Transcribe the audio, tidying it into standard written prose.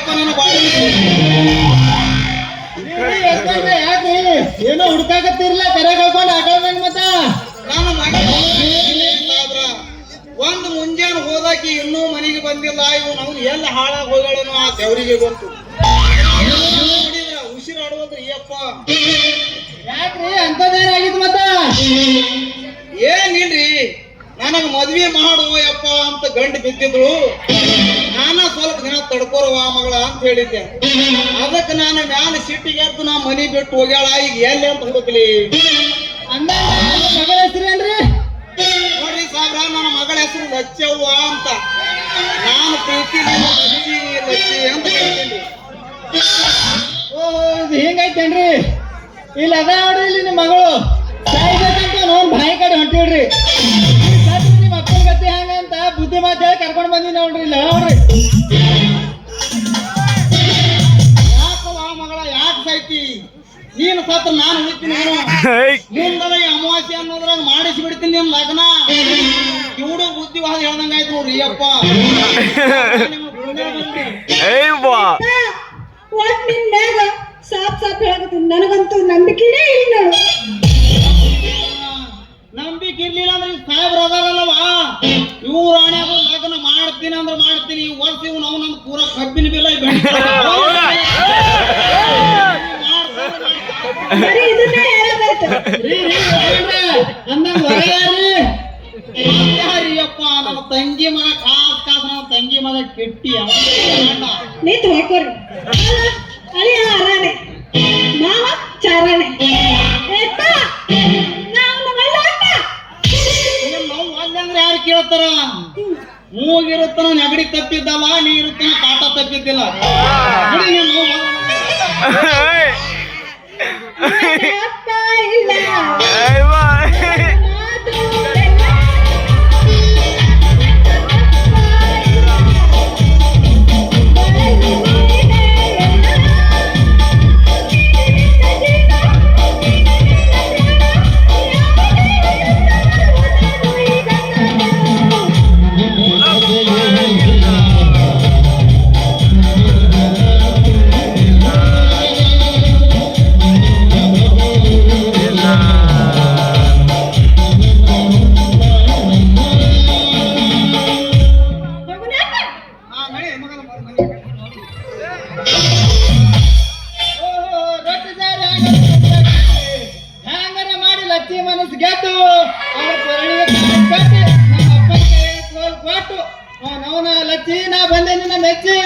ಯಪ್ಪ ನನ್ನ ಬಾಡಿ ಯಾಕೆ ಏನೋ ಹುಡ್ಕಾಕತ್ತಿರ್ಲ ಕರೆ ಕಳ್ಕೊಂಡು ಹಾಕೊಂಡ್ ಮತ್ತ ನನ್ನ ಮಗ ಸಾಬ್ರ ಒಂದು ಮುಂಜಾನೆ ಹೋದಾಕಿ ಇನ್ನೂ ಮನೆಗೆ ಬಂದಿಲ್ಲ ಇವನು ಅವ್ನು ಎಲ್ಲ ಹಾಳಾಗಿ ಹೋಗಳೇನೋ ಆ ದೇವರಿಗೆ ಗೊತ್ತು. ಉಸಿರಾಡುವುದ್ರಿ ಯಪ್ಪ ಯಾಕ್ರಿ ಅಂತದೇನಾಗಿತ್ತು ಮತ್ತ ಏನಿಲ್ರಿ ನನಗ ಮದ್ವೆ ಮಾಡು ಯಪ್ಪ ಅಂತ ಗಂಡು ಬಿದ್ದಿದ್ರು ನಾನ ಸ್ವಲ್ಪ ದಿನ ತಡ್ಕೋರುವ ಮಗಳ ಅಂತ ಹೇಳಿದ್ದೆ. ಅದಕ್ಕೆ ನಾನು ಮ್ಯಾಲ ಸಿಟ್ಟಿಗೆ ಎದ್ದು ನಾ ಮನಿ ಬಿಟ್ಟು ಹೋಗ್ಯಾಳ ಈಗ ಎಲ್ಲಿ ಅಂತ ಹುಡುಕ್ಲಿ. ಅಂದ ಮಗಳ ಹೆಸರೇನ್ರಿ? ನೋಡ್ರಿ ಸಾಬ್ರ ನನ್ನ ಮಗಳ ಹೆಸರು ಲಚ್ಚವ್ವ ಅಂತ. ನಾನು ಪ್ರೀತಿ ಲಚ್ಚಿ ಅಂತ ಹೇಳ್ತೀನಿ. ಓ ಇದು ಹಿಂಗೈತೇನ್ರಿ? ಇಲ್ಲಿ ಅದ ನೋಡ್ರಿ ಇಲ್ಲಿ ನಿಮ್ಮ ಮಗಳು ಸಾಯ್ಬೇಕಂತ ನೋಡ್ ಬಾಯಿ ಕಡೆ ಹೊಂಟಿಡ್ರಿ. ನಿಮ್ಮ ಅಪ್ಪನ ಗತಿ ಹಂಗಂತ ಬುದ್ಧಿ ಮಾತು ಹೇಳಿ ಕರ್ಕೊಂಡ್ ಬಂದಿ ನೋಡ್ರಿ ಇಲ್ಲ ನೋಡ್ರಿ. ಯಾಕವ ಮಗಳ ಯಾಕೆ ಸಾಯ್ತಿ? ನೀನು ಸತ್ರ ನಾನು ಹುಡುಕ್ತೀನಿ. ಮುಂದಲ ಅಮಾವಾಸ್ಯೆ ಅನ್ನೋದ್ರಾಗ ಮಾಡಿಸಿ ಬಿಡ್ತೀನಿ ನಿಮ್ ಲಗ್ನ. ಇವ್ಡು ಬುದ್ಧಿವಾದ ಹೇಳ್ದಂಗಾಯ್ತು ನೋಡ್ರಿ ಅಪ್ಪ. ಸಾಪ್ ಸಾಪ್ ಹೇಳಕತ್ತೀನಿ. ನನಗಂತೂ ನಂಬಿಕೆನೇ ಇಲ್ಲ ನೋಡು. ನಂಬಿಕೆ ಇರ್ಲಿಲ್ಲ ಅಂದ್ರೆ ಸಾಹೇಬ್ರ ಅದಾರಲ್ಲವಾ ಇವ್ರು ಆಣ್ಯಾಗ ಲಗ್ನ ಮಾಡ್ತೀನಿ ಅಂದ್ರೆ ಮಾಡ್ತೀನಿ. ಈ ವರ್ಷ ಇವ್ ನಾವು ನಮ್ ಪೂರ ಕಬ್ಬಿನ ಬೆಲ್ಲ ಬರೀ ಇದನ್ನೇ ಹೇಳಬೇಕು. ಅಂದಂಗ ಯಾರಿಯಪ್ಪ ನಮ್ಮ ತಂಗಿ ಮಗ ಕಾಸ್ ನಮ್ಮ ತಂಗಿ ಮಗ ಕೆಟ್ಟಿ ನೀತ್ ಹಾಕೋರಿ. ಅಳಿಯ ಅರಾಣೆ ಮಾವ ಚಾರಣೆ ನಾವು ಅಲ್ಲಿ ಅಂದ್ರೆ ಯಾರು ಕೇಳ್ತಾರ? ಮೂಗಿರುತ್ತಾನ ನೆಗಡಿ ತಪ್ಪಿದ್ದಲ್ಲ, ನೀ ಇರುತ್ತಾನ ಕಾಟ ತಪ್ಪಿದ್ದಿಲ್ಲ. ಹ್ಯಾಂಗಾರ ಮಾಡಿ ಲಚ್ಚಿ ಮನಸ್ಸು ಗೆದ್ದು ಅವರ ಪರಣಿಗೆ ಕಟ್ಟಿ ನಮ್ಮ ಅಪ್ಪನ ಕೈ ಕೊಟ್ಟು ಅವನ ಲಚ್ಚಿ ನಾ ಬಂದೆ ನಿನ್ನ ಮೆಚ್ಚಿ